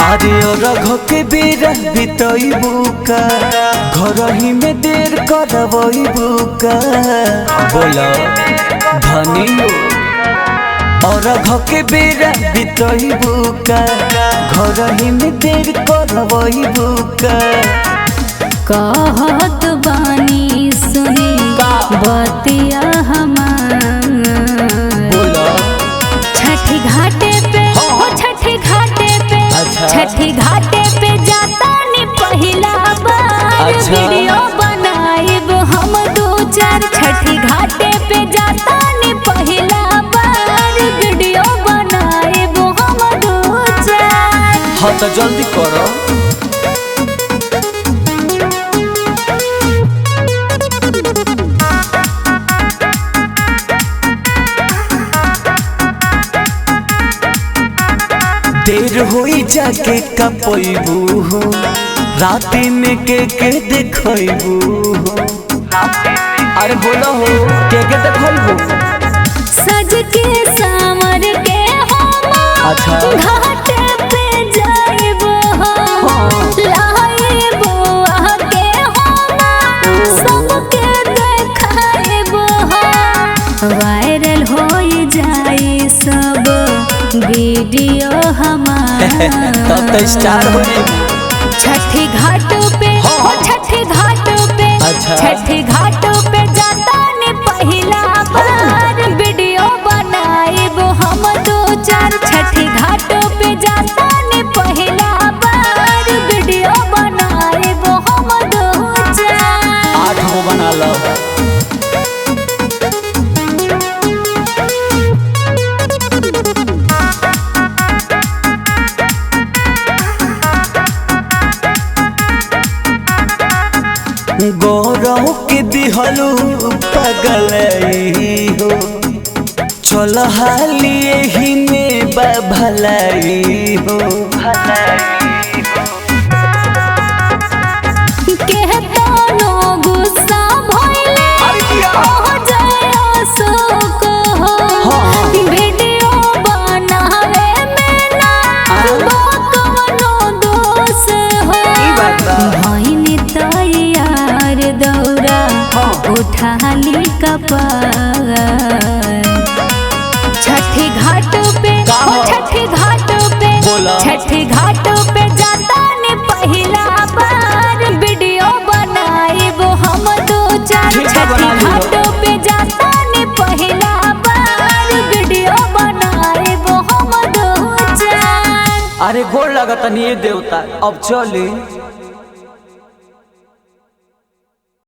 अरे रघ के बेरा बितईबू का घर ही में देर करबईबू का बोला धनी और रघ के बेरा बितईबू का घर ही में देर करबईबू का कहत बानी सुनी बतिया हमार बोला छठी घाटे पे हो छठी घाटे पे छठी घाटे पे जाता नी पहिला बार वीडियो बनाइब हम दो चार छठी घाटे पे जाता नी पहिला बार वीडियो बनाइब हम दो चार। हाँ तो जल्दी करो। देर होई जाके कपईबू हो रात में के देखईबू हो। अरे बोलो हो के देखईबू सज के सामर के अच्छा घाट पे जाइब हो लाइब आके हो सबके देखाइब हो वायरल हो जाई सब वीडियो हमार तब तो स्टार हो छठी घाटों पे हो छठी घाटों पे अच्छा छठी घाटों पे जाता ने पहिला बार वीडियो बनाइब हम दो चार छठी घाटों पे जाता ने पहिला बार वीडियो बनाइब हम दो चार। 8 गो बना लो। गौरव के दिहलू पगल हो चल हालिए ही में भलाई हो केहतानो गुस्सा भइले हो जाए अशोक हो वीडियो बनावे में ना कवनो दोष हो भइनी तैयार दौरा उठाली कपार छठी घाटों पे छठी घाटों पे छठी घाटों पे जाता ने पहिला बार वीडियो बनाइब हम दो चार छठी घाटों पे जाता ने पहिला बार वीडियो बनाइब हम दो चार। अरे गोड़ लगता नहीं देवता अब चली।